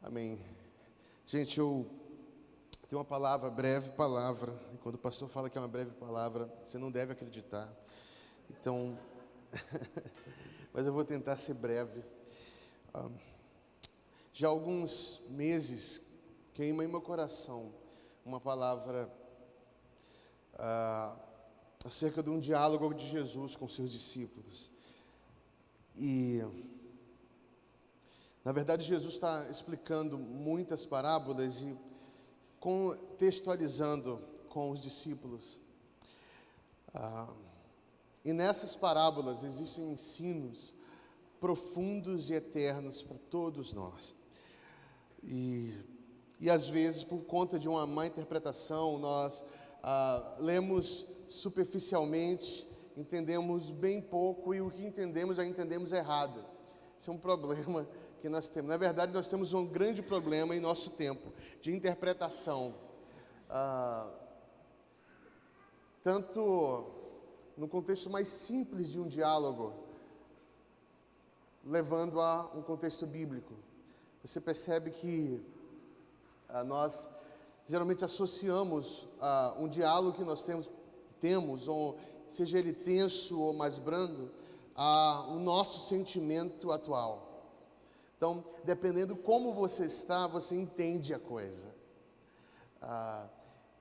Amém. Gente, eu tenho uma palavra, breve palavra, e quando o pastor fala que é uma breve palavra, você não deve acreditar. Então, mas eu vou tentar ser breve. Já há alguns meses queima em meu coração uma palavra acerca de um diálogo de Jesus com seus discípulos. E, na verdade, Jesus está explicando muitas parábolas e contextualizando com os discípulos. E nessas parábolas existem ensinos profundos e eternos para todos nós. E às vezes, por conta de uma má interpretação, nós lemos superficialmente, entendemos bem pouco e o que entendemos, já entendemos errado. Esse é um problema que nós temos. Na verdade, nós temos um grande problema em nosso tempo de interpretação. Tanto no contexto mais simples de um diálogo, levando a um contexto bíblico. Você percebe que nós geralmente associamos um diálogo que nós temos, ou seja ele tenso ou mais brando, ao nosso sentimento atual. Então, dependendo como você está, você entende a coisa.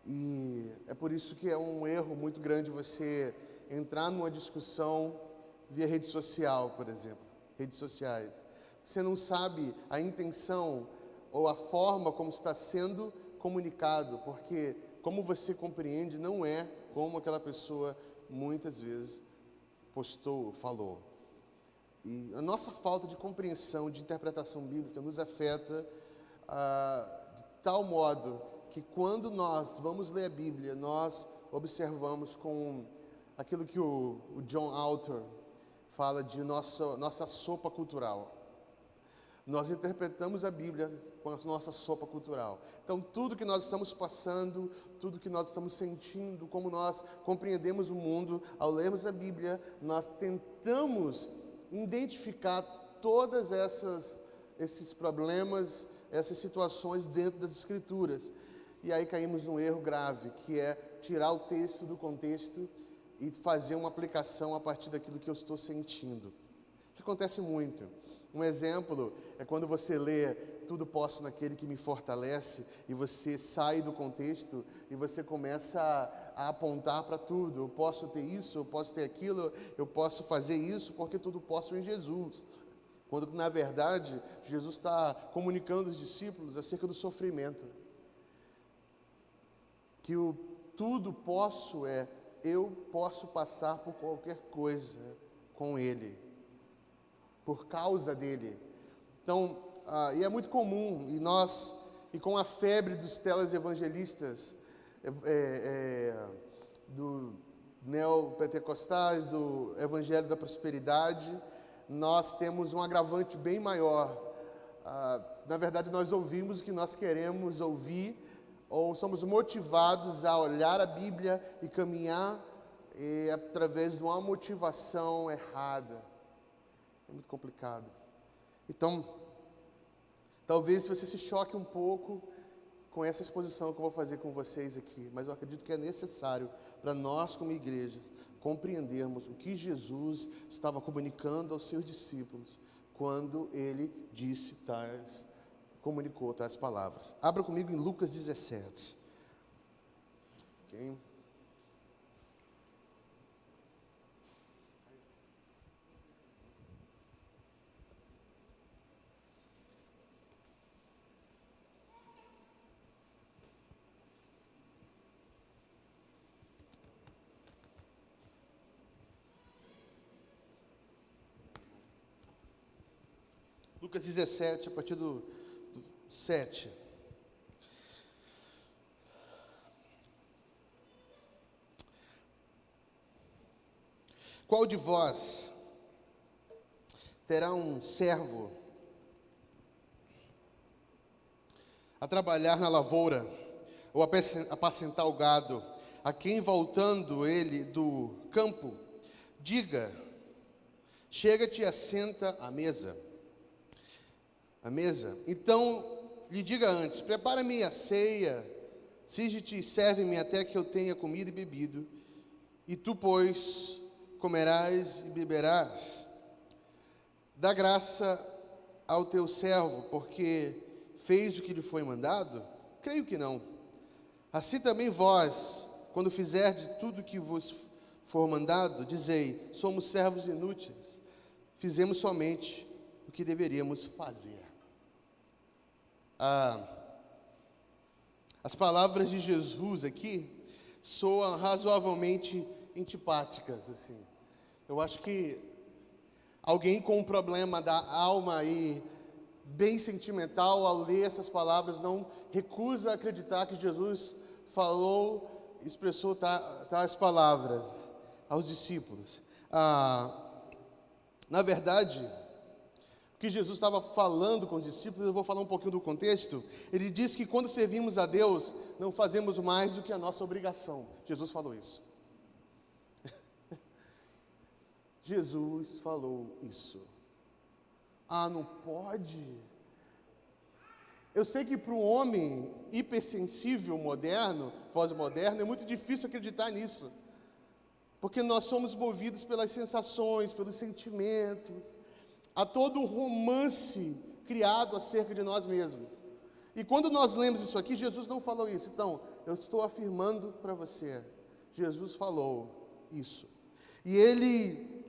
E é por isso que é um erro muito grande você entrar numa discussão via rede social, por exemplo, redes sociais. Você não sabe a intenção ou a forma como está sendo comunicado, porque como você compreende não é como aquela pessoa muitas vezes postou, falou. E a nossa falta de compreensão, de interpretação bíblica nos afeta de tal modo que quando nós vamos ler a Bíblia, nós observamos com aquilo que o John Alter fala de nossa sopa cultural. Nós interpretamos a Bíblia com a nossa sopa cultural. Então, tudo que nós estamos passando, tudo que nós estamos sentindo, como nós compreendemos o mundo, ao lermos a Bíblia, nós tentamos identificar todas esses problemas, essas situações dentro das Escrituras. E aí caímos num erro grave, que é tirar o texto do contexto e fazer uma aplicação a partir daquilo que eu estou sentindo. Isso acontece muito. Um exemplo é quando você lê tudo posso naquele que me fortalece e você sai do contexto e você começa a apontar para tudo. Eu posso ter isso, eu posso ter aquilo, eu posso fazer isso porque tudo posso em Jesus. Quando na verdade Jesus está comunicando aos discípulos acerca do sofrimento. Que o tudo posso eu posso passar por qualquer coisa com Ele, por causa dele. Então, e é muito comum, e com a febre dos televangelistas, do neopentecostais, do evangelho da prosperidade, nós temos um agravante bem maior. Na verdade, nós ouvimos o que nós queremos ouvir, ou somos motivados a olhar a Bíblia e caminhar através de uma motivação errada. É muito complicado. Então, talvez você se choque um pouco com essa exposição que eu vou fazer com vocês aqui, mas eu acredito que é necessário para nós como igreja compreendermos o que Jesus estava comunicando aos seus discípulos quando ele comunicou tais palavras. Abra comigo em Lucas 17. Okay. Lucas 17, a partir do 7. Qual de vós terá um servo a trabalhar na lavoura, ou apacentar o gado, a quem voltando ele do campo, diga, chega-te e assenta à mesa. Então lhe diga antes: prepara-me a ceia, singe-te e serve-me até que eu tenha comido e bebido, e tu, pois, comerás e beberás. Dá graça ao teu servo, porque fez o que lhe foi mandado? Creio que não. Assim também vós, quando fizerdes tudo o que vos for mandado, dizei: somos servos inúteis, fizemos somente o que deveríamos fazer. As palavras de Jesus aqui soam razoavelmente antipáticas, assim. Eu acho que alguém com um problema da alma aí, bem sentimental, ao ler essas palavras, não recusa acreditar que Jesus falou, expressou tais palavras aos discípulos. Na verdade, o que Jesus estava falando com os discípulos, eu vou falar um pouquinho do contexto. Ele disse que quando servimos a Deus, não fazemos mais do que a nossa obrigação. Jesus falou isso. Jesus falou isso. Não pode. Eu sei que para o homem hipersensível moderno, pós-moderno, é muito difícil acreditar nisso. Porque nós somos movidos pelas sensações, pelos sentimentos. Há todo um romance criado acerca de nós mesmos. E quando nós lemos isso aqui, Jesus não falou isso. Então, eu estou afirmando para você, Jesus falou isso. E ele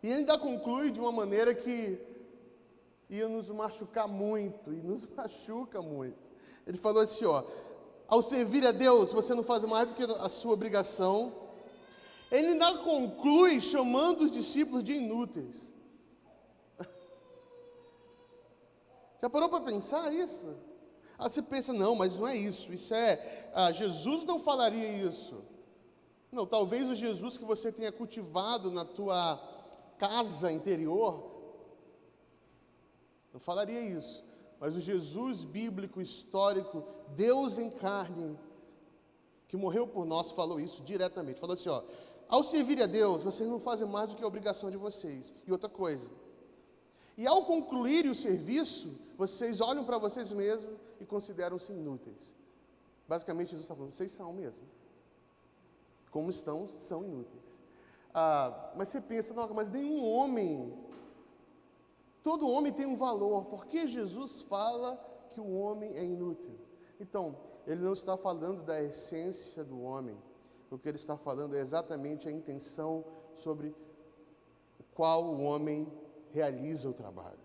ainda conclui de uma maneira que ia nos machucar muito, e nos machuca muito. Ele falou assim, ao servir a Deus, você não faz mais do que a sua obrigação. Ele ainda conclui chamando os discípulos de inúteis. Já parou para pensar isso? Você pensa, não, mas não é isso. Jesus não falaria isso. Não, talvez o Jesus que você tenha cultivado na tua casa interior não falaria isso. Mas o Jesus bíblico, histórico, Deus em carne, que morreu por nós, falou isso diretamente. Falou assim, ao servir a Deus, vocês não fazem mais do que a obrigação de vocês. E outra coisa, e ao concluir o serviço, vocês olham para vocês mesmos e consideram-se inúteis. Basicamente, Jesus está falando, vocês são mesmo. Como estão, são inúteis. Mas você pensa, não, mas nenhum homem, todo homem tem um valor. Por que Jesus fala que o homem é inútil? Então, ele não está falando da essência do homem. O que ele está falando é exatamente a intenção sobre o qual o homem realiza o trabalho.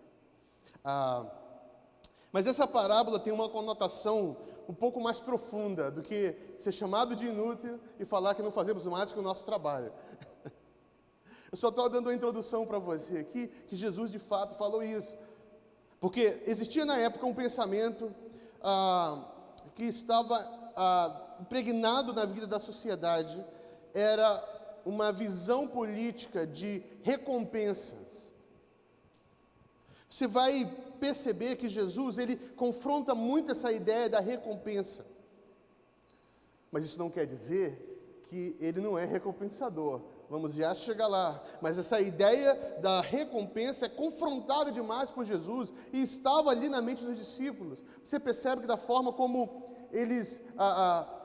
Mas essa parábola tem uma conotação um pouco mais profunda do que ser chamado de inútil e falar que não fazemos mais que o nosso trabalho. Eu só estou dando uma introdução para você aqui, que Jesus de fato falou isso. Porque existia na época um pensamento que estava impregnado na vida da sociedade, era uma visão política de recompensas. Você vai perceber que Jesus, ele confronta muito essa ideia da recompensa. Mas isso não quer dizer que ele não é recompensador. Vamos já chegar lá. Mas essa ideia da recompensa é confrontada demais por Jesus e estava ali na mente dos discípulos. Você percebe que da forma como eles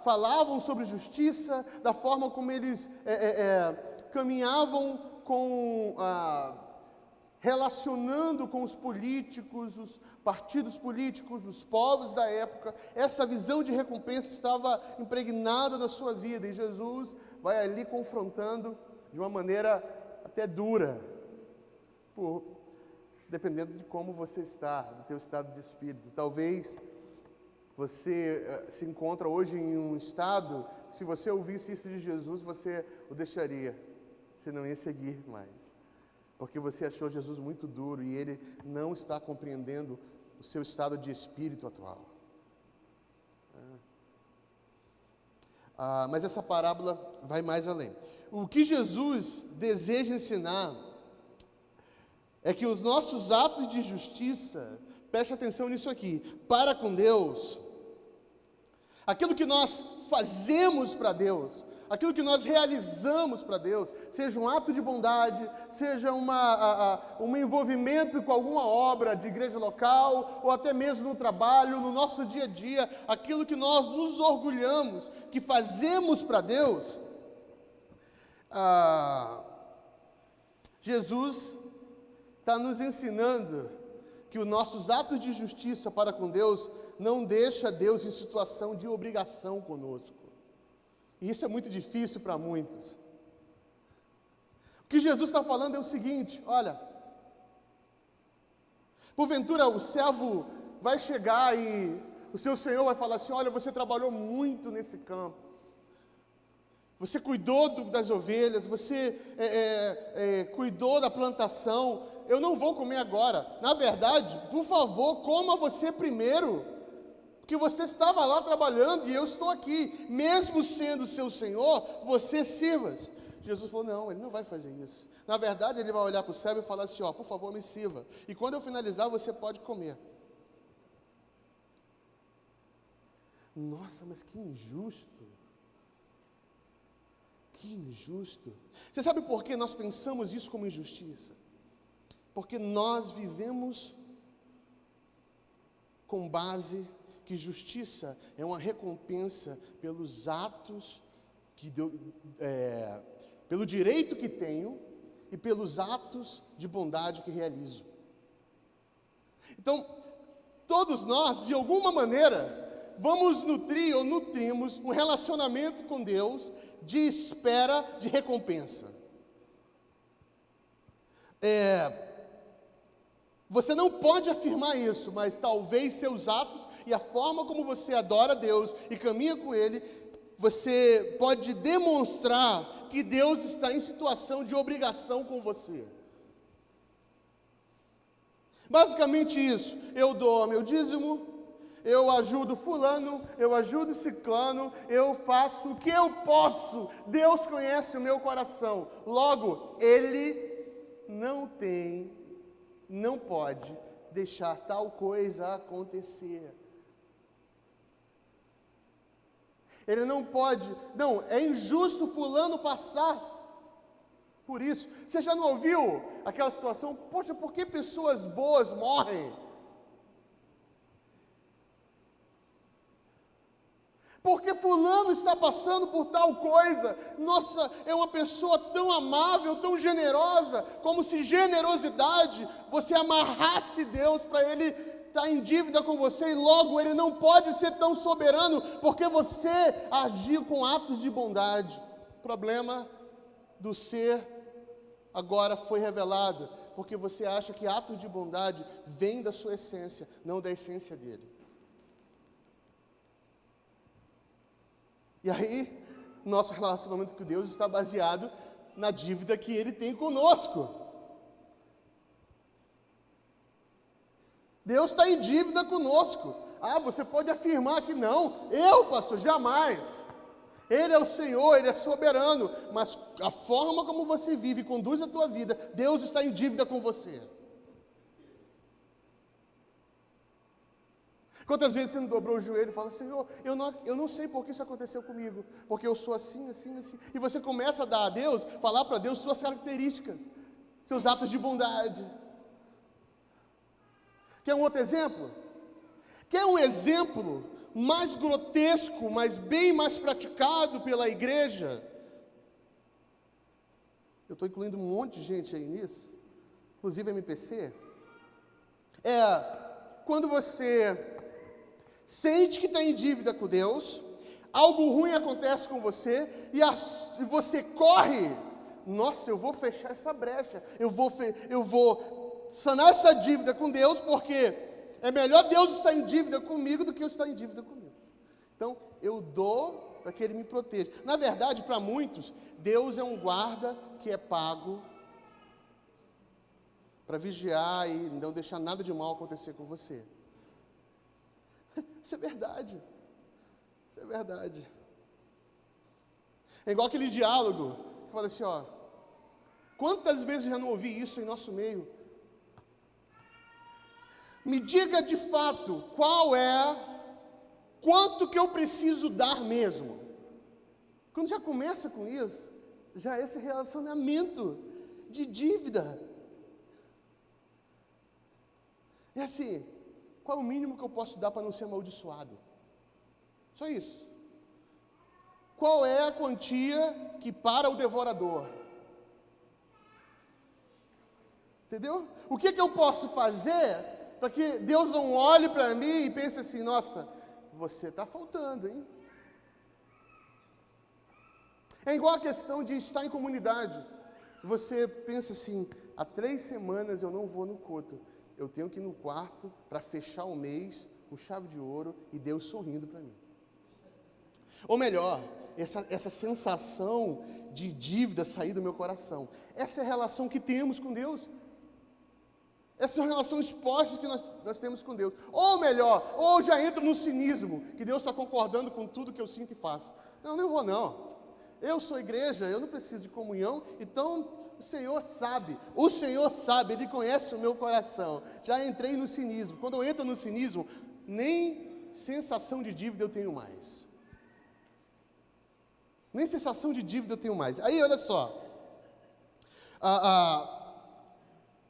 falavam sobre justiça, da forma como eles caminhavam relacionando com os políticos, os partidos políticos, os povos da época, essa visão de recompensa estava impregnada na sua vida, e Jesus vai ali confrontando de uma maneira até dura, dependendo de como você está, do teu estado de espírito. Talvez você se encontra hoje em um estado, se você ouvisse isso de Jesus, você o deixaria, você não ia seguir mais. Porque você achou Jesus muito duro e ele não está compreendendo o seu estado de espírito atual. Mas essa parábola vai mais além. O que Jesus deseja ensinar é que os nossos atos de justiça, preste atenção nisso aqui, para com Deus, aquilo que nós fazemos para Deus, aquilo que nós realizamos para Deus, seja um ato de bondade, seja um envolvimento com alguma obra de igreja local, ou até mesmo no trabalho, no nosso dia a dia, aquilo que nós nos orgulhamos, que fazemos para Deus, Jesus está nos ensinando que os nossos atos de justiça para com Deus não deixa Deus em situação de obrigação conosco. E isso é muito difícil para muitos. O que Jesus está falando é o seguinte: olha, porventura o servo vai chegar e o seu senhor vai falar assim: olha, você trabalhou muito nesse campo, você cuidou das ovelhas, você cuidou da plantação, eu não vou comer agora. Na verdade, por favor, coma você primeiro, porque você estava lá trabalhando e eu estou aqui, mesmo sendo seu senhor, você sirva. Jesus falou: não, ele não vai fazer isso. Na verdade, ele vai olhar para o servo e falar assim: ó, por favor, me sirva, e quando eu finalizar, você pode comer. Nossa, mas que injusto. Que injusto. Você sabe por que nós pensamos isso como injustiça? Porque nós vivemos com base que justiça é uma recompensa pelos atos pelo direito que tenho e pelos atos de bondade que realizo. Então, todos nós, de alguma maneira, vamos nutrir ou nutrimos um relacionamento com Deus de espera de recompensa. Você não pode afirmar isso, mas talvez seus atos e a forma como você adora Deus e caminha com Ele, você pode demonstrar que Deus está em situação de obrigação com você. Basicamente isso: eu dou meu dízimo, eu ajudo fulano, eu ajudo ciclano, eu faço o que eu posso. Deus conhece o meu coração. Logo, Ele não pode deixar tal coisa acontecer. Ele não pode, não, é injusto fulano passar por isso. Você já não ouviu aquela situação? Poxa, por que pessoas boas morrem? Porque fulano está passando por tal coisa. Nossa, é uma pessoa tão amável, tão generosa, como se generosidade você amarrasse Deus para Ele estar em dívida com você, e logo Ele não pode ser tão soberano, porque você agiu com atos de bondade. O problema do ser agora foi revelado, porque você acha que atos de bondade vêm da sua essência, não da essência dele. E aí, nosso relacionamento com Deus está baseado na dívida que Ele tem conosco. Deus está em dívida conosco. Ah, você pode afirmar que não. Eu, pastor, jamais. Ele é o Senhor, Ele é soberano. Mas a forma como você vive e conduz a tua vida, Deus está em dívida com você. Quantas vezes você não dobrou o joelho e fala: Senhor, eu não sei por que isso aconteceu comigo, porque eu sou assim, assim, assim. E você começa a dar a Deus, falar para Deus suas características, seus atos de bondade. Quer um outro exemplo? Quer um exemplo mais grotesco, mas bem mais praticado pela igreja? Eu estou incluindo um monte de gente aí nisso, inclusive MPC. Quando você sente que está em dívida com Deus, algo ruim acontece com você, e você corre: nossa, eu vou fechar essa brecha, eu vou sanar essa dívida com Deus, porque é melhor Deus estar em dívida comigo do que eu estar em dívida com Deus. Então, eu dou para que Ele me proteja. Na verdade, para muitos, Deus é um guarda que é pago para vigiar e não deixar nada de mal acontecer com você. Isso é verdade. Isso é verdade. É igual aquele diálogo que fala assim: ó, quantas vezes já não ouvi isso em nosso meio? Me diga de fato quanto que eu preciso dar mesmo. Quando já começa com isso, já é esse relacionamento de dívida. É assim, qual é o mínimo que eu posso dar para não ser amaldiçoado? Só isso. Qual é a quantia que para o devorador? Entendeu? O que eu posso fazer para que Deus não olhe para mim e pense assim, nossa, você está faltando, hein? É igual a questão de estar em comunidade. Você pensa assim, há 3 semanas eu não vou no culto. Eu tenho que ir no quarto para fechar o mês com chave de ouro e Deus sorrindo para mim. Ou melhor, essa sensação de dívida sair do meu coração. Essa é a relação que temos com Deus. Essa é a relação exposta que nós temos com Deus. Ou melhor, ou já entra no cinismo, que Deus está concordando com tudo que eu sinto e faço. Não vou não. Eu sou igreja, eu não preciso de comunhão, então o Senhor sabe, Ele conhece o meu coração. Já entrei no cinismo. Quando eu entro no cinismo, nem sensação de dívida eu tenho mais. Nem sensação de dívida eu tenho mais. Aí, olha só.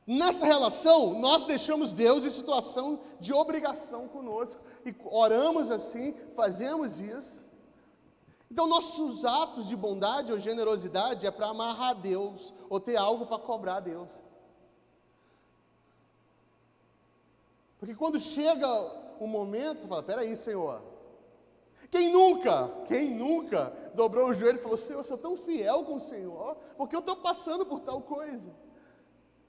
Nessa relação, nós deixamos Deus em situação de obrigação conosco. E oramos assim, fazemos isso. Então, nossos atos de bondade ou generosidade é para amarrar Deus, ou ter algo para cobrar Deus. Porque quando chega um momento, você fala, peraí, Senhor. Quem nunca dobrou o joelho e falou, Senhor, eu sou tão fiel com o Senhor, porque eu estou passando por tal coisa.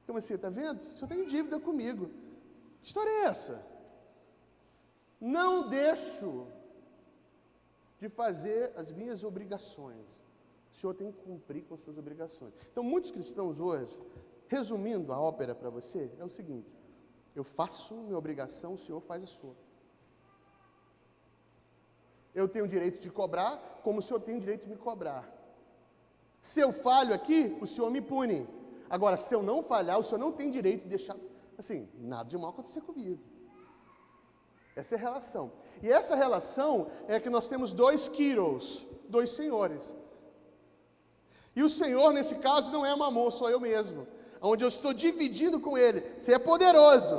Como assim, está vendo? O Senhor tem dívida comigo. Que história é essa? Não deixo de fazer as minhas obrigações. O Senhor tem que cumprir com as suas obrigações. Então, muitos cristãos hoje, resumindo a ópera para você, é o seguinte: eu faço minha obrigação, o Senhor faz a sua. Eu tenho o direito de cobrar, como o Senhor tem o direito de me cobrar. Se eu falho aqui, o Senhor me pune. Agora, se eu não falhar, o Senhor não tem direito de deixar, assim, nada de mal acontecer comigo. Essa é a relação. E essa relação é que nós temos 2 Kyrios, 2 senhores. E o Senhor, nesse caso, não é Mamon, sou eu mesmo. Onde eu estou dividindo com Ele. Você é poderoso.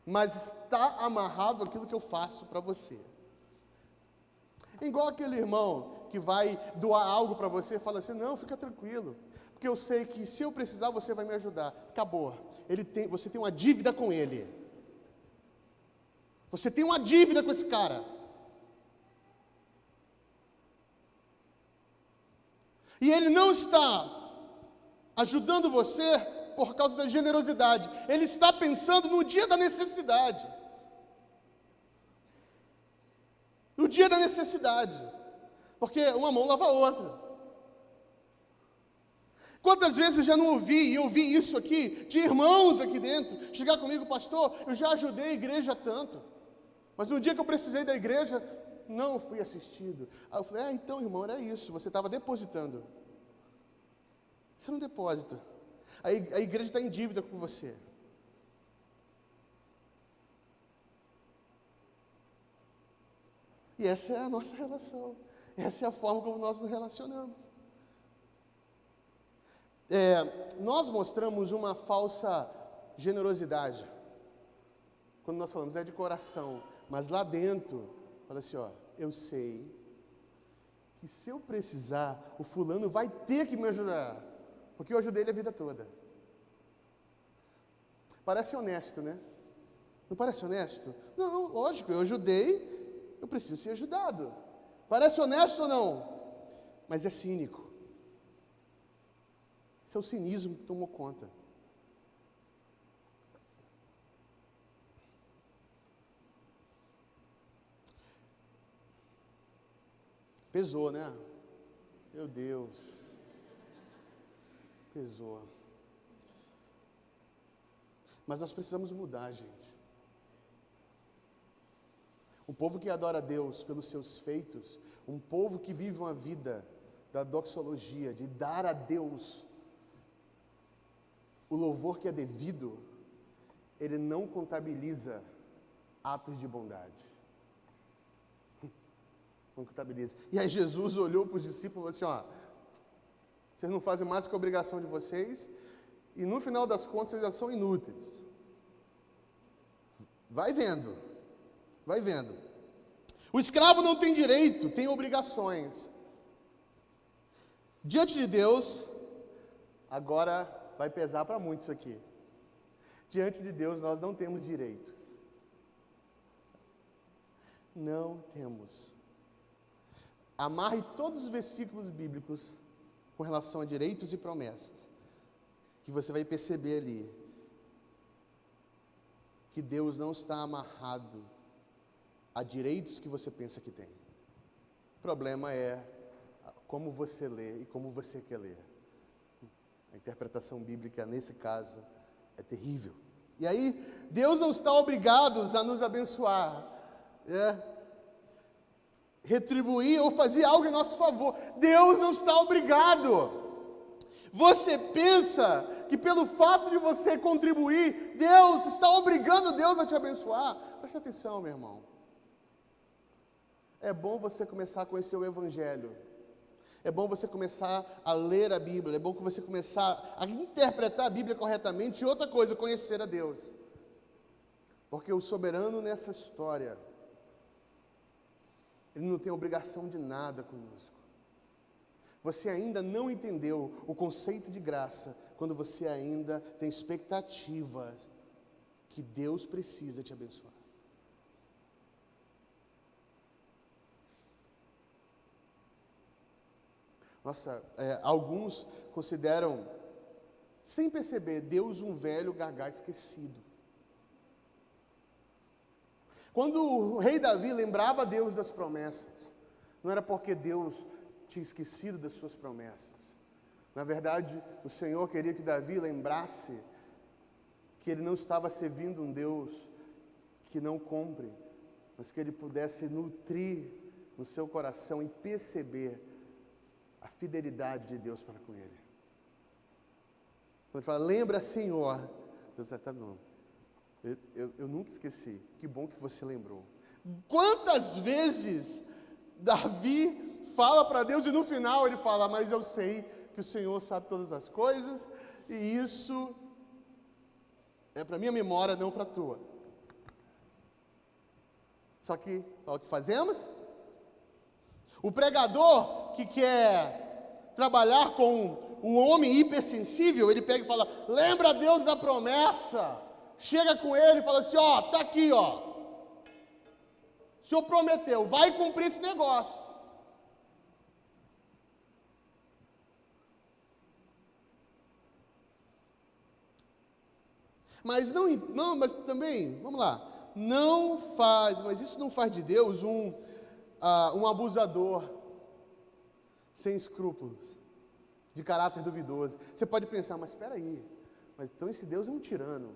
Mas está amarrado aquilo que eu faço para você. É igual aquele irmão que vai doar algo para você e fala assim, não, fica tranquilo. Porque eu sei que se eu precisar, você vai me ajudar. Acabou. Você tem uma dívida com ele. Você tem uma dívida com esse cara. E ele não está ajudando você por causa da generosidade. Ele está pensando no dia da necessidade. No dia da necessidade. Porque uma mão lava a outra. Quantas vezes eu já não ouvi, e eu vi isso aqui, de irmãos aqui dentro, chegar comigo, pastor, eu já ajudei a igreja tanto. Mas no dia que eu precisei da igreja, não fui assistido. Aí eu falei, então irmão, era isso, você estava depositando. Isso é um depósito. A igreja está em dívida com você. E essa é a nossa relação. Essa é a forma como nós nos relacionamos. Nós mostramos uma falsa generosidade. Quando nós falamos, é de coração. Mas lá dentro, fala assim, eu sei que se eu precisar, o fulano vai ter que me ajudar. Porque eu ajudei ele a vida toda. Parece honesto, né? Não parece honesto? Não, lógico, eu ajudei, eu preciso ser ajudado. Parece honesto ou não? Mas é cínico. Esse é o cinismo que tomou conta. Pesou, né? Meu Deus. Pesou. Mas nós precisamos mudar, gente. Um povo que adora a Deus pelos seus feitos, um povo que vive uma vida da doxologia, de dar a Deus o louvor que é devido, ele não contabiliza atos de bondade. contabiliza. E aí Jesus olhou para os discípulos e falou assim, vocês não fazem mais que a obrigação de vocês, e no final das contas vocês já são inúteis. Vai vendo. O escravo não tem direito, tem obrigações. Diante de Deus, agora vai pesar para muitos isso aqui. Diante de Deus nós não temos direitos. Não temos. Amarre todos os versículos bíblicos com relação a direitos e promessas, que você vai perceber ali que Deus não está amarrado a direitos que você pensa que tem. O problema é como você lê e como você quer ler. A interpretação bíblica, nesse caso, é terrível. E aí, Deus não está obrigado a nos abençoar, retribuir ou fazer algo em nosso favor. Deus não está obrigado. Você pensa que pelo fato de você contribuir, Deus está obrigando Deus a te abençoar? Presta atenção, meu irmão. É bom você começar a conhecer o Evangelho. É bom você começar a ler a Bíblia. É bom que você começar a interpretar a Bíblia corretamente. E outra coisa, conhecer a Deus. Porque o soberano nessa história, Ele não tem obrigação de nada conosco. Você ainda não entendeu o conceito de graça, quando você ainda tem expectativas que Deus precisa te abençoar. Alguns consideram, sem perceber, Deus um velho gagá esquecido. Quando o rei Davi lembrava a Deus das promessas, não era porque Deus tinha esquecido das suas promessas. Na verdade, o Senhor queria que Davi lembrasse que ele não estava servindo um Deus que não cumpre, mas que ele pudesse nutrir no seu coração e perceber a fidelidade de Deus para com ele. Quando ele fala, lembra, Senhor, Deus está bom. Eu nunca esqueci. Que bom que você lembrou. Quantas vezes Davi fala para Deus e no final ele fala, mas eu sei que o Senhor sabe todas as coisas e isso é para minha memória, não para a tua. Só que, olha o que fazemos? O pregador que quer trabalhar com um homem hipersensível, ele pega e fala, lembra Deus da promessa. Chega com ele e fala assim, está aqui, o Senhor prometeu, vai cumprir esse negócio. Mas mas também, vamos lá, mas isso não faz de Deus um abusador, sem escrúpulos, de caráter duvidoso. Você pode pensar, mas espera aí, mas então esse Deus é um tirano.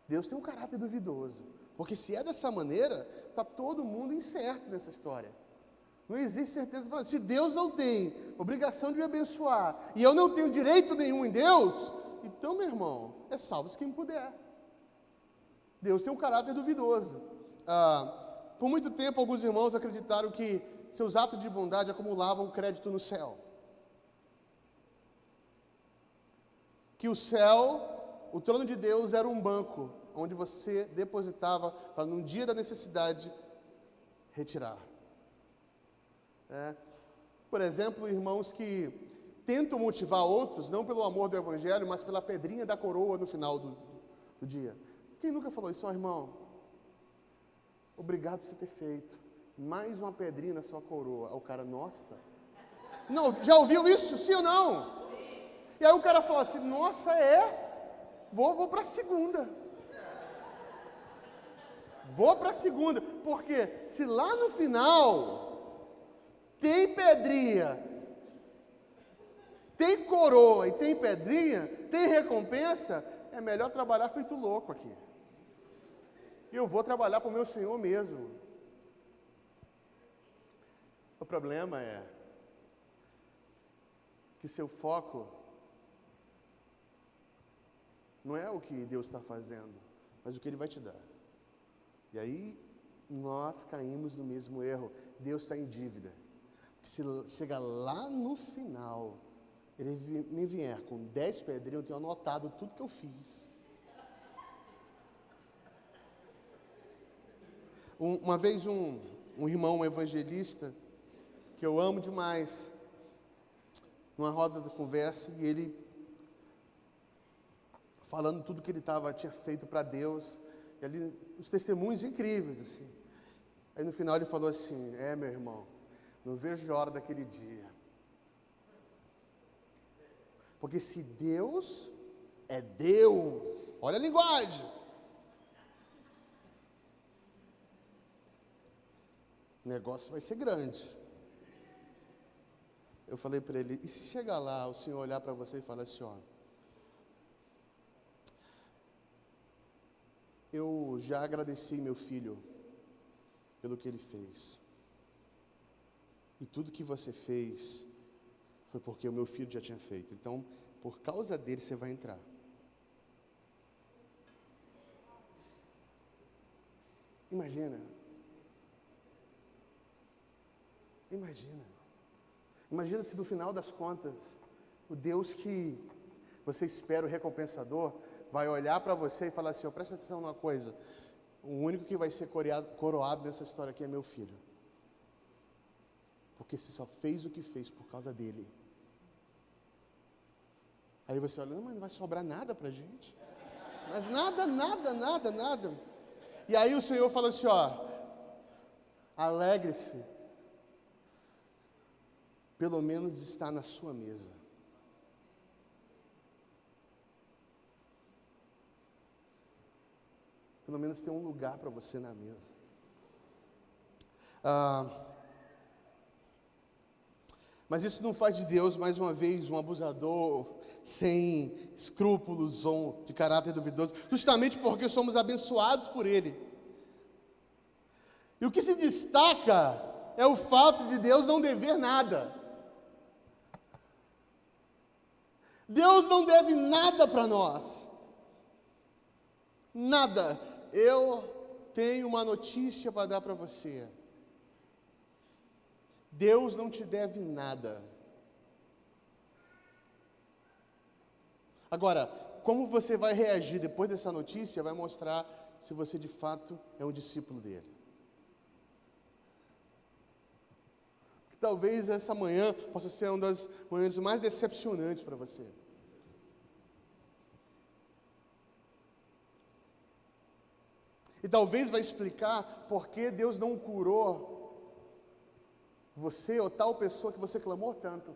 Deus tem um caráter duvidoso, porque se é dessa maneira, está todo mundo incerto nessa história. Não existe certeza. Se Deus não tem obrigação de me abençoar, e eu não tenho direito nenhum em Deus, então, meu irmão, é salvo-se quem puder. Deus tem um caráter duvidoso. Por muito tempo, alguns irmãos acreditaram que seus atos de bondade acumulavam crédito no céu. Que o céu, o trono de Deus, era um banco, onde você depositava para, num dia da necessidade, retirar. Por exemplo, irmãos que tentam motivar outros, não pelo amor do Evangelho, mas pela pedrinha da coroa no final do dia. Quem nunca falou isso, irmão? Obrigado por você ter feito. Mais uma pedrinha na sua coroa. Aí o cara, nossa. Não, já ouviu isso? Sim ou não? Sim. E aí o cara fala assim, nossa, vou para a segunda. Vou para a segunda. Porque se lá no final tem pedrinha, tem coroa e tem pedrinha, tem recompensa, é melhor trabalhar feito louco aqui. Eu vou trabalhar para o meu Senhor mesmo. O problema é que seu foco não é o que Deus está fazendo, mas o que Ele vai te dar. E aí nós caímos no mesmo erro. Deus está em dívida. Se chegar lá no final, Ele me vier com 10 pedrinhos, eu tenho anotado tudo que eu fiz. Uma vez um irmão evangelista, que eu amo demais, numa roda de conversa, e ele falando tudo que ele tinha feito para Deus, e ali os testemunhos incríveis, assim. Aí no final ele falou assim: meu irmão, não vejo a hora daquele dia. Porque se Deus é Deus, olha a linguagem. O negócio vai ser grande. Eu falei para ele: e se chegar lá, o Senhor olhar para você e falar assim, ó, eu já agradeci meu filho pelo que ele fez. E tudo que você fez foi porque o meu filho já tinha feito. Então, por causa dele, você vai entrar. Imagina. Imagina se no final das contas, o Deus que você espera, o recompensador, vai olhar para você e falar assim: presta atenção numa coisa, o único que vai ser coroado nessa história aqui é meu filho. Porque você só fez o que fez por causa dele. Aí você olha: não, mas não vai sobrar nada para a gente. Mas nada. E aí o Senhor fala assim, alegre-se, pelo menos de estar na sua mesa. Pelo menos ter um lugar para você na mesa. Mas isso não faz de Deus, mais uma vez, um abusador, sem escrúpulos ou de caráter duvidoso, justamente porque somos abençoados por Ele. E o que se destaca é o fato de Deus não dever nada. Deus não deve nada para nós. Nada. Eu tenho uma notícia para dar para você. Deus não te deve nada. Agora, como você vai reagir depois dessa notícia, vai mostrar se você de fato é um discípulo dele. Talvez essa manhã possa ser uma das manhãs mais decepcionantes para você. E talvez vai explicar por que Deus não curou você ou tal pessoa que você clamou tanto.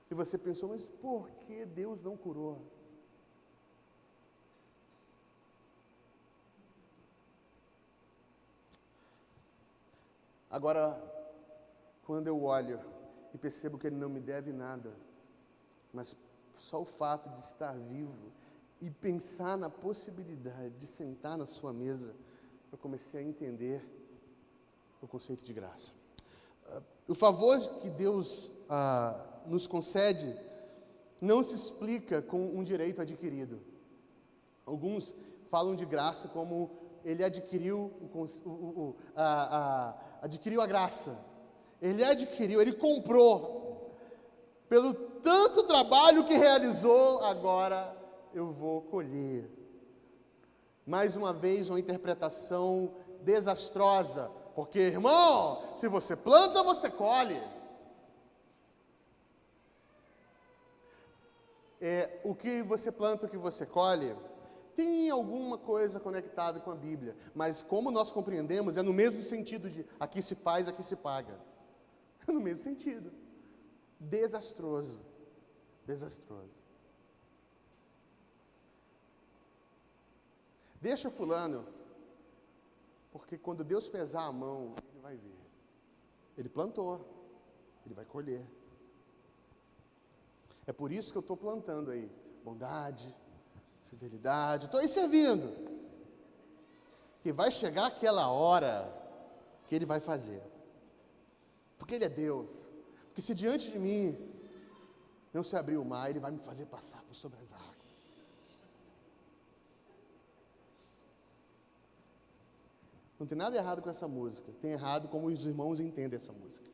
E você pensou: mas por que Deus não curou? Agora, quando eu olho e percebo que Ele não me deve nada, mas só o fato de estar vivo e pensar na possibilidade de sentar na sua mesa, eu comecei a entender o conceito de graça. O favor que Deus nos concede não se explica com um direito adquirido. Alguns falam de graça como ele adquiriu adquiriu a graça. Ele comprou. Pelo tanto trabalho que realizou, agora eu vou colher. Mais uma vez, uma interpretação desastrosa. Porque, irmão, se você planta, você colhe. O que você planta, o que você colhe, tem alguma coisa conectada com a Bíblia. Mas como nós compreendemos, é no mesmo sentido de aqui se faz, aqui se paga. É no mesmo sentido. Desastroso. Deixa fulano, porque quando Deus pesar a mão, Ele vai ver. Ele plantou, Ele vai colher. É por isso que eu estou plantando aí bondade, fidelidade, estou aí servindo. Que vai chegar aquela hora que Ele vai fazer. Porque Ele é Deus. Porque se diante de mim não se abrir o mar, Ele vai me fazer passar por sobre as águas. Não tem nada errado com essa música. Tem errado como os irmãos entendem essa música.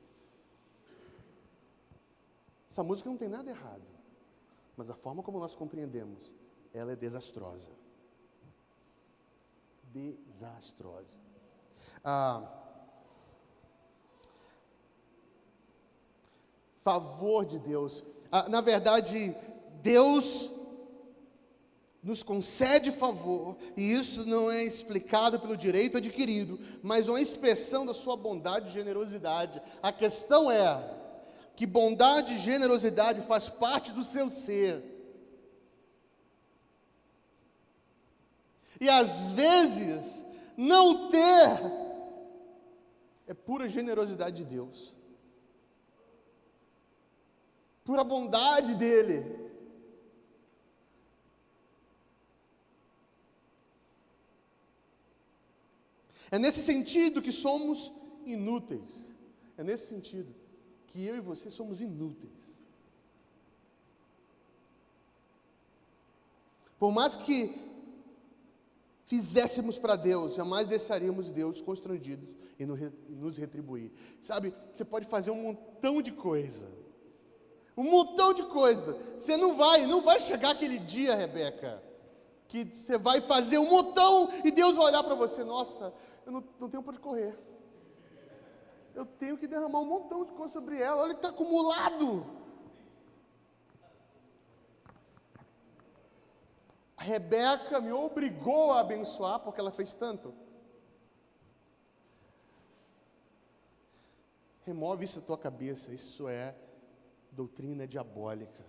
Essa música não tem nada errado. Mas a forma como nós compreendemos, ela é desastrosa. Desastrosa. Favor de Deus. Na verdade, Deus nos concede favor, e isso não é explicado pelo direito adquirido, mas uma expressão da sua bondade e generosidade. A questão é que bondade e generosidade faz parte do seu ser. E às vezes, não ter é pura generosidade de Deus. Pura bondade dele. É nesse sentido que somos inúteis. É nesse sentido que eu e você somos inúteis. Por mais que fizéssemos para Deus, jamais deixaríamos Deus constrangidos e nos retribuir. Sabe, você pode fazer um montão de coisa. Um montão de coisa. Você não vai chegar aquele dia, Rebeca, que você vai fazer um montão e Deus vai olhar para você, nossa, eu não tenho para onde correr. Eu tenho que derramar um montão de coisa sobre ela, olha que está acumulado. A Rebeca me obrigou a abençoar porque ela fez tanto. Remove isso da tua cabeça, isso é doutrina diabólica.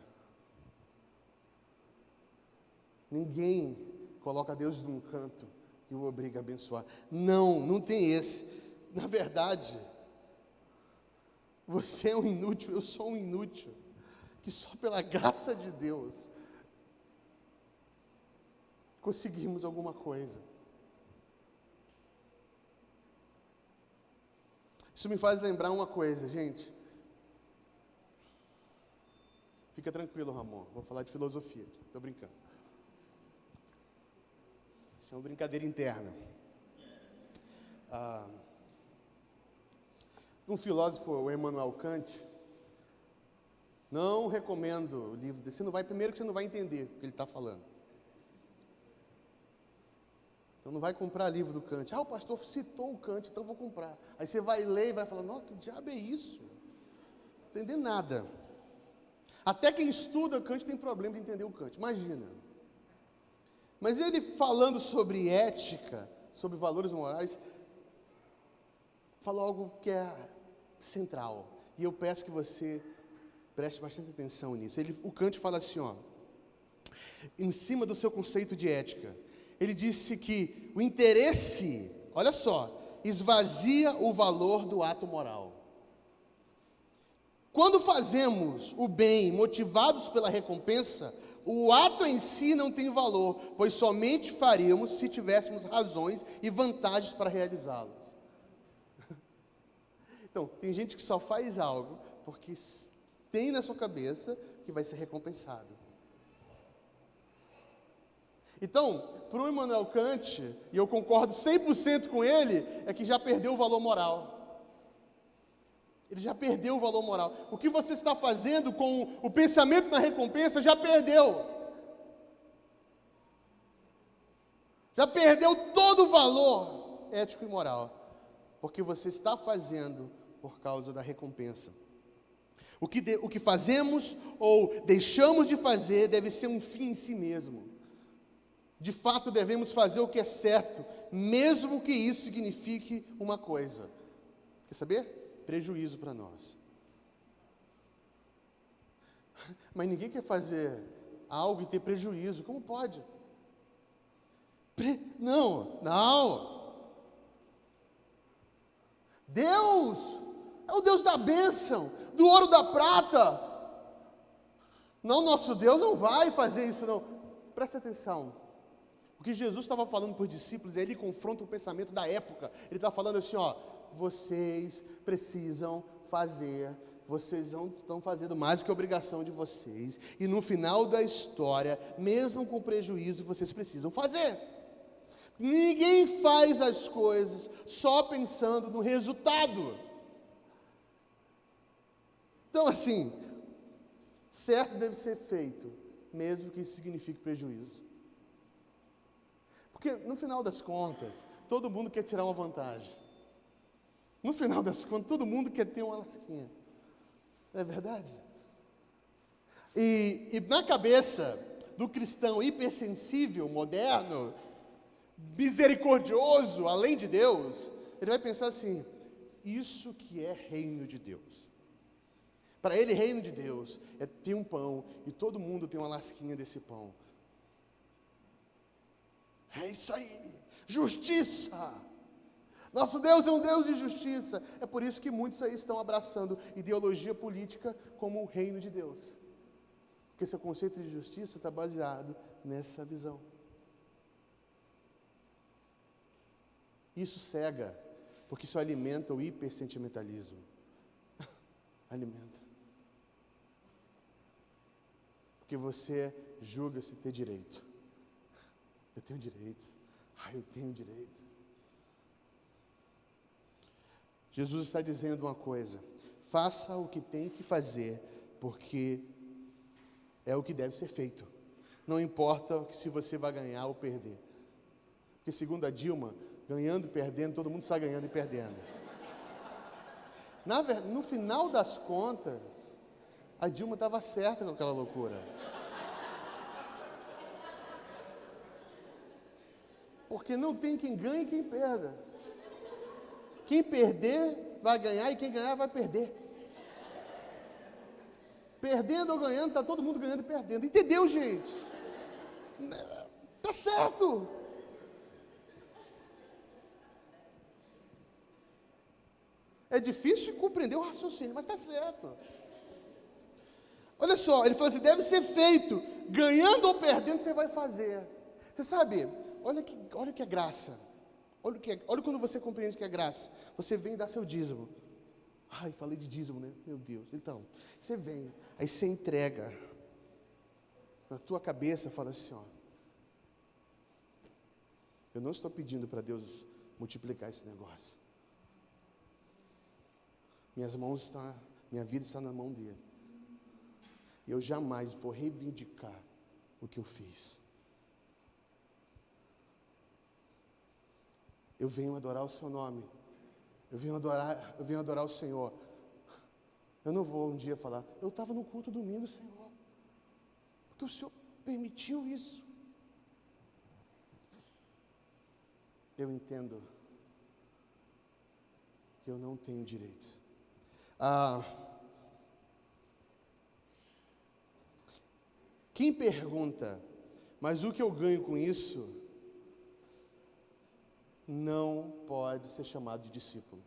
Ninguém coloca Deus num canto e o obriga a abençoar. Não tem esse. Na verdade, você é um inútil, eu sou um inútil, que só pela graça de Deus conseguimos alguma coisa. Isso me faz lembrar uma coisa, gente. Fica tranquilo, Ramon, vou falar de filosofia, estou brincando. Isso é uma brincadeira interna. Um filósofo, o Immanuel Kant, não recomendo o livro dele. Primeiro que você não vai entender o que ele está falando. Então não vai comprar livro do Kant. O pastor citou o Kant, então vou comprar. Aí você vai ler e vai falar, nossa, que diabo é isso? Não entender nada. Até quem estuda Kant tem problema de entender o Kant, imagina. Mas ele falando sobre ética, sobre valores morais, falou algo que é central. E eu peço que você preste bastante atenção nisso. O Kant fala assim, em cima do seu conceito de ética, ele disse que o interesse, olha só, esvazia o valor do ato moral. Quando fazemos o bem motivados pela recompensa, o ato em si não tem valor, pois somente faríamos se tivéssemos razões e vantagens para realizá-los. Então, tem gente que só faz algo porque tem na sua cabeça que vai ser recompensado. Então, para o Immanuel Kant, e eu concordo 100% com ele, é que já perdeu o valor moral. Ele já perdeu o valor moral. O que você está fazendo com o pensamento na recompensa já perdeu. Já perdeu todo o valor ético e moral. Porque você está fazendo por causa da recompensa. O que fazemos ou deixamos de fazer deve ser um fim em si mesmo. De fato, devemos fazer o que é certo, mesmo que isso signifique uma coisa. Quer saber? Prejuízo para nós. Mas ninguém quer fazer algo e ter prejuízo. Como pode? Não. Deus é o Deus da bênção, do ouro, da prata. Não, nosso Deus não vai fazer isso, não. Presta atenção. O que Jesus estava falando para os discípulos, ele confronta o pensamento da época. Ele está falando assim, vocês precisam fazer, vocês não estão fazendo mais que a obrigação de vocês. E no final da história, mesmo com prejuízo, vocês precisam fazer. Ninguém faz as coisas só pensando no resultado. Então, assim, certo deve ser feito, mesmo que isso signifique prejuízo. Porque, no final das contas, todo mundo quer tirar uma vantagem. No final das contas, todo mundo quer ter uma lasquinha. Não é verdade? E na cabeça do cristão hipersensível, moderno, misericordioso, além de Deus, ele vai pensar assim: isso que é reino de Deus. Para ele, reino de Deus é ter um pão e todo mundo tem uma lasquinha desse pão. É isso aí, justiça. Nosso Deus é um Deus de justiça. É por isso que muitos aí estão abraçando ideologia política como o reino de Deus. Porque seu conceito de justiça está baseado nessa visão. Isso cega, porque isso alimenta o hipersentimentalismo. Alimenta. Porque você julga-se ter direito. Eu tenho direito. Eu tenho direito. Jesus está dizendo uma coisa: faça o que tem que fazer, porque é o que deve ser feito. Não importa se você vai ganhar ou perder. Porque segundo a Dilma, ganhando e perdendo, todo mundo está ganhando e perdendo. No final das contas, a Dilma estava certa com aquela loucura. Porque não tem quem ganhe e quem perda. Quem perder vai ganhar e quem ganhar vai perder. Perdendo ou ganhando, está todo mundo ganhando e perdendo. Entendeu, gente? Está certo. É difícil compreender o raciocínio, mas está certo. Olha só, ele falou assim: deve ser feito, ganhando ou perdendo, você vai fazer. Você sabe, olha que é graça. Olha quando você compreende que é graça. Você vem dar seu dízimo. Ai, falei de dízimo, né? Meu Deus. Então, você vem, aí você entrega. Na tua cabeça, fala assim, ó: eu não estou pedindo para Deus multiplicar esse negócio. Minha vida está na mão dele. E eu jamais vou reivindicar o que eu fiz. Eu venho adorar o seu nome. Eu venho adorar o Senhor. Eu não vou um dia falar: eu estava no culto domingo, Senhor, porque o Senhor permitiu isso. Eu entendo que eu não tenho direito. Quem pergunta, mas o que eu ganho com isso, não pode ser chamado de discípulo.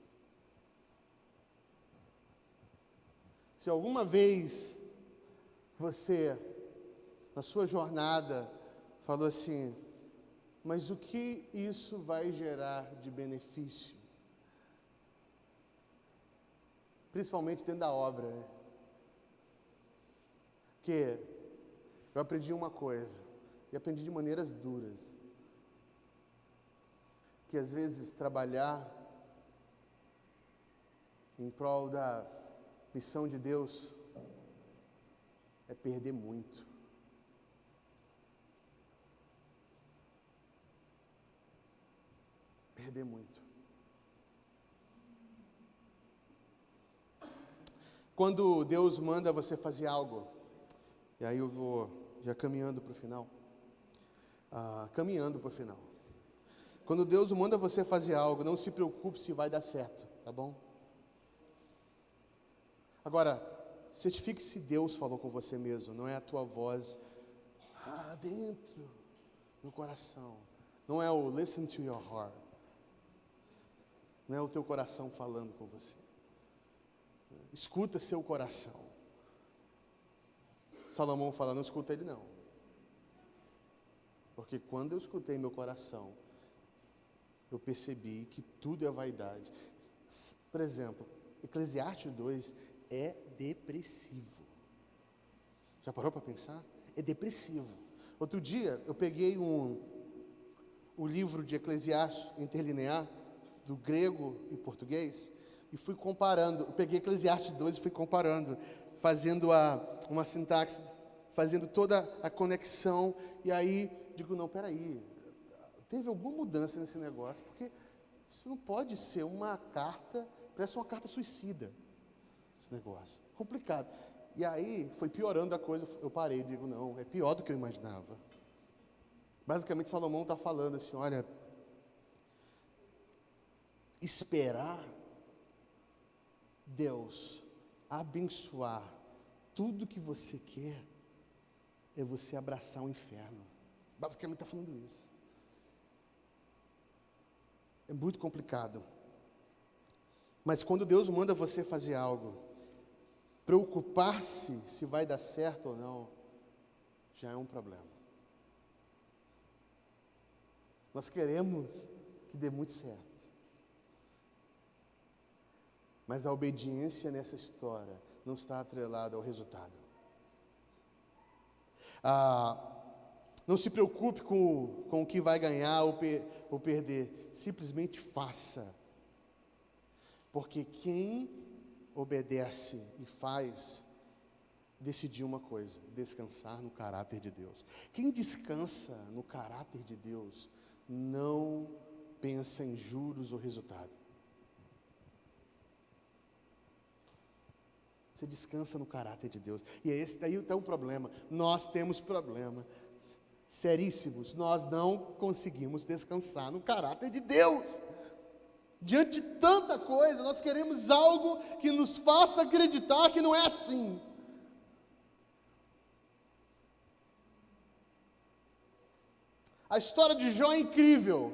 Se alguma vez você, na sua jornada, falou assim: mas o que isso vai gerar de benefício? Principalmente dentro da obra, né? Porque eu aprendi uma coisa, e aprendi de maneiras duras, que às vezes trabalhar em prol da missão de Deus é perder muito. Perder muito. Quando Deus manda você fazer algo, e aí eu vou já caminhando para o final. Quando Deus manda você fazer algo, não se preocupe se vai dar certo, tá bom? Agora, certifique se Deus falou com você mesmo, não é a tua voz dentro, no coração. Não é o listen to your heart. Não é o teu coração falando com você. Escuta seu coração. Salomão fala: não escuta ele não. Porque quando eu escutei meu coração, eu percebi que tudo é vaidade. Por exemplo, Eclesiastes 2 é depressivo. Já parou para pensar? É depressivo. Outro dia, eu peguei um o livro de Eclesiastes interlinear, do grego e português, e fui comparando. Eu peguei Eclesiastes 2 e fui comparando, fazendo uma sintaxe, fazendo toda a conexão, e aí digo, não, peraí, teve alguma mudança nesse negócio, porque isso não pode ser uma carta, parece uma carta suicida, esse negócio, complicado. E aí foi piorando a coisa, eu parei, digo, não, é pior do que eu imaginava. Basicamente Salomão está falando assim, olha, esperar Deus abençoar tudo que você quer é você abraçar o inferno. Basicamente está falando isso. É muito complicado. Mas quando Deus manda você fazer algo, preocupar-se se vai dar certo ou não, já é um problema. Nós queremos que dê muito certo. Mas a obediência nessa história não está atrelada ao resultado. Não se preocupe com o que vai ganhar ou perder. Simplesmente faça. Porque quem obedece e faz, decidiu uma coisa: descansar no caráter de Deus. Quem descansa no caráter de Deus, não pensa em juros ou resultado. Você descansa no caráter de Deus. E esse daí está o problema. Nós temos problema seríssimos. Nós não conseguimos descansar no caráter de Deus. Diante de tanta coisa, nós queremos algo que nos faça acreditar que não é assim. A história de Jó é incrível.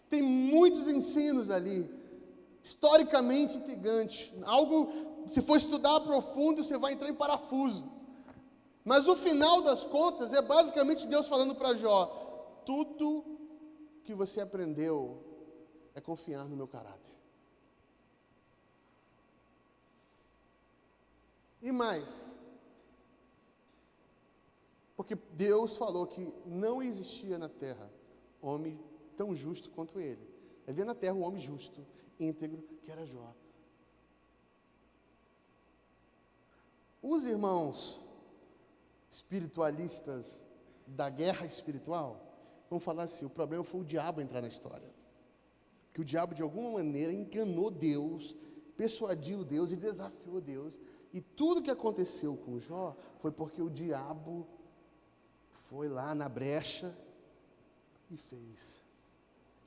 Tem muitos ensinos ali, historicamente intrigantes. Algo, se for estudar a profundo, você vai entrar em parafusos. Mas o final das contas é basicamente Deus falando para Jó: tudo que você aprendeu é confiar no meu caráter. E mais, porque Deus falou que não existia na terra homem tão justo quanto ele. Havia na terra um homem justo, íntegro, que era Jó. Os irmãos espiritualistas da guerra espiritual vão falar assim: o problema foi o diabo entrar na história. Que o diabo de alguma maneira enganou Deus, persuadiu Deus e desafiou Deus. E tudo que aconteceu com Jó foi porque o diabo foi lá na brecha e fez.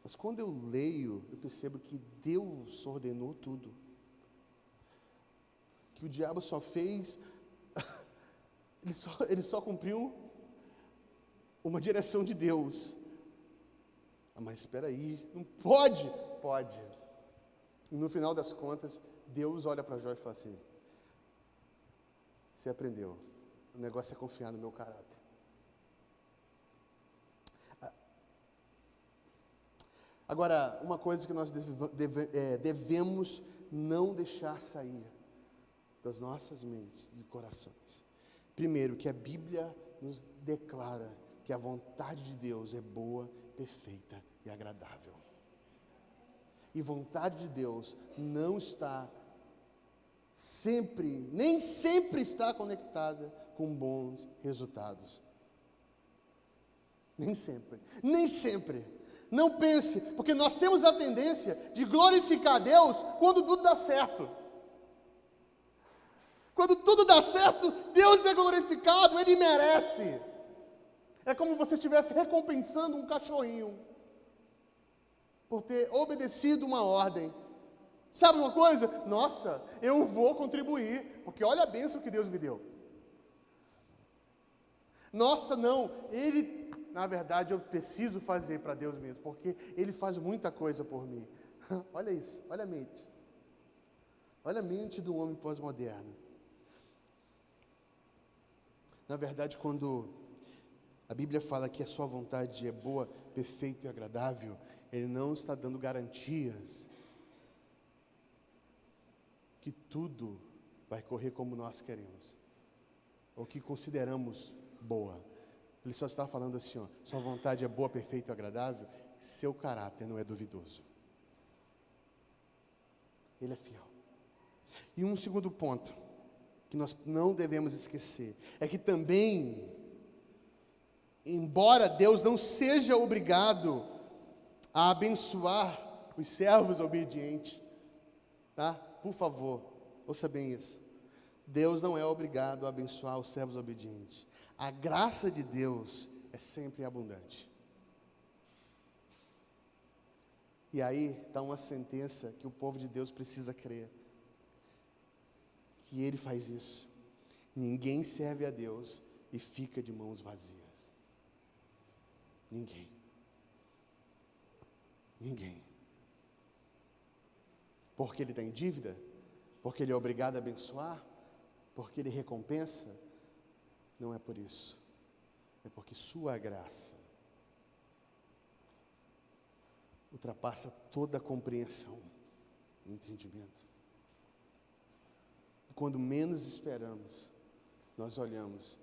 Mas quando eu leio, eu percebo que Deus ordenou tudo. Que o diabo só fez, ele só cumpriu uma direção de Deus. Mas espera aí, não pode? Pode. E no final das contas, Deus olha para Jó e fala assim: você aprendeu, o negócio é confiar no meu caráter. Agora, uma coisa que nós devemos não deixar sair das nossas mentes e corações. Primeiro, que a Bíblia nos declara que a vontade de Deus é boa, perfeita e agradável. E vontade de Deus não está sempre, nem sempre está conectada com bons resultados. Nem sempre, nem sempre. Não pense, porque nós temos a tendência de glorificar Deus quando tudo dá certo. Quando tudo dá certo, Deus é glorificado, Ele merece. É como se você estivesse recompensando um cachorrinho por ter obedecido uma ordem. Sabe uma coisa? Nossa, eu vou contribuir, porque olha a bênção que Deus me deu. Nossa, não, na verdade eu preciso fazer para Deus mesmo, porque Ele faz muita coisa por mim. Olha isso, olha a mente. Olha a mente do homem pós-moderno. Na verdade, quando a Bíblia fala que a sua vontade é boa, perfeita e agradável, Ele não está dando garantias que tudo vai correr como nós queremos, ou que consideramos boa. Ele só está falando assim, ó, sua vontade é boa, perfeita e agradável, seu caráter não é duvidoso. Ele é fiel. E um segundo ponto, que nós não devemos esquecer, é que também, embora Deus não seja obrigado a abençoar os servos obedientes, tá? Por favor, ouça bem isso. Deus não é obrigado a abençoar os servos obedientes. A graça de Deus é sempre abundante. E aí está uma sentença que o povo de Deus precisa crer. Que Ele faz isso. Ninguém serve a Deus e fica de mãos vazias. Ninguém. Ninguém. Porque Ele está em dívida? Porque Ele é obrigado a abençoar? Porque Ele recompensa? Não é por isso. É porque sua graça ultrapassa toda a compreensão e entendimento. E quando menos esperamos, nós olhamos,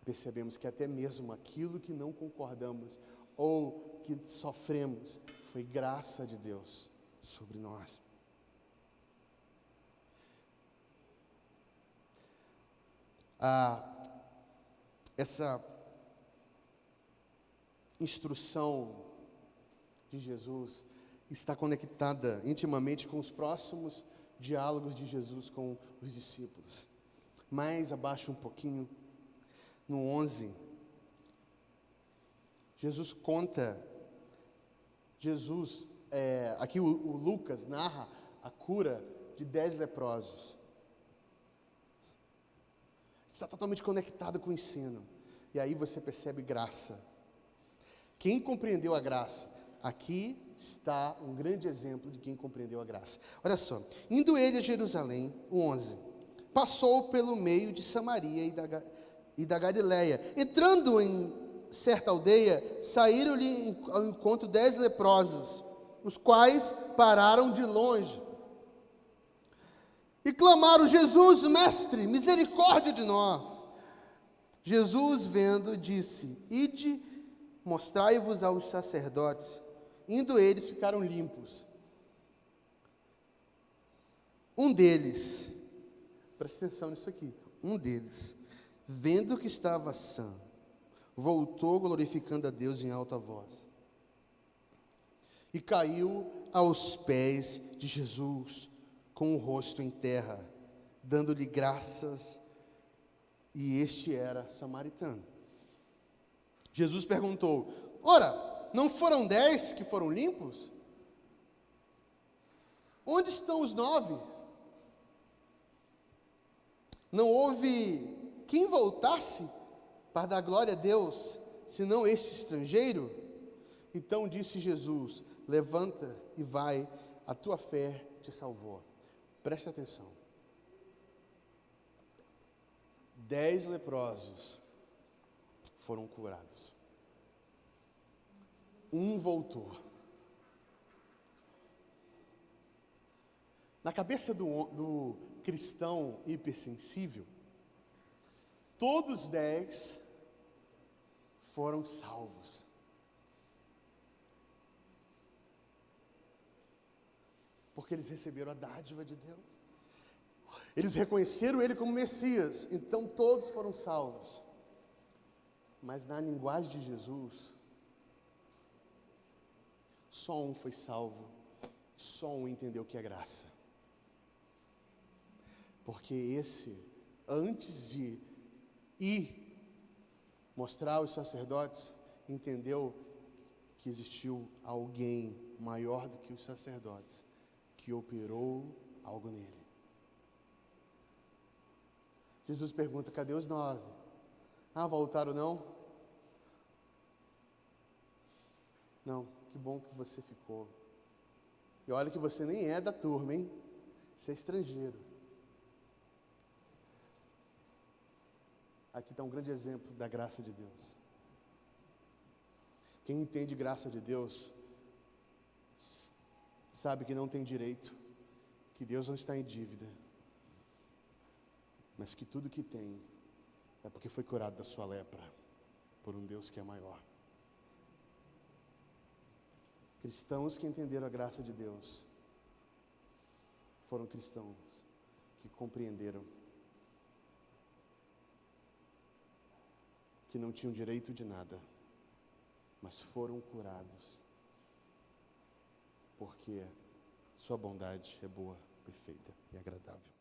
percebemos que até mesmo aquilo que não concordamos ou que sofremos, foi graça de Deus sobre nós. Essa instrução de Jesus está conectada intimamente com os próximos diálogos de Jesus com os discípulos. Mais abaixo um pouquinho, no 11, Jesus conta, aqui o Lucas narra a cura de 10 leprosos. Está totalmente conectado com o ensino. E aí você percebe graça. Quem compreendeu a graça? Aqui está um grande exemplo de quem compreendeu a graça. Olha só. Indo ele a Jerusalém, o 11. Passou pelo meio de Samaria e da Galileia. Entrando em certa aldeia, saíram-lhe ao encontro 10 leprosos, os quais pararam de longe. E clamaram: Jesus, mestre, misericórdia de nós. Jesus, vendo, disse: ide, mostrai-vos aos sacerdotes. Indo eles, ficaram limpos. Um deles, presta atenção nisso aqui, um deles, vendo que estava sã, voltou glorificando a Deus em alta voz. E caiu aos pés de Jesus, com o rosto em terra, dando-lhe graças, e este era samaritano. Jesus perguntou: ora, não foram 10 que foram limpos? Onde estão os 9? Não houve quem voltasse para dar glória a Deus, senão este estrangeiro? Então disse Jesus: levanta e vai, a tua fé te salvou. Presta atenção. 10 leprosos foram curados. Um voltou. Na cabeça do cristão hipersensível, todos os 10 foram salvos. Porque eles receberam a dádiva de Deus. Eles reconheceram Ele como Messias. Então todos foram salvos. Mas na linguagem de Jesus, só um foi salvo. Só um entendeu que é graça. Porque esse, antes de ir mostrar aos sacerdotes, entendeu que existiu alguém maior do que os sacerdotes, que operou algo nele. Jesus pergunta: cadê os 9? Voltaram não? Não, que bom que você ficou. E olha que você nem é da turma, hein? Você é estrangeiro. Aqui está um grande exemplo da graça de Deus. Quem entende graça de Deus sabe que não tem direito, que Deus não está em dívida, mas que tudo que tem é porque foi curado da sua lepra. por um Deus que é maior. Cristãos que entenderam a graça de Deus foram cristãos que compreenderam que não tinham direito de nada, mas foram curados, porque sua bondade é boa, perfeita e agradável.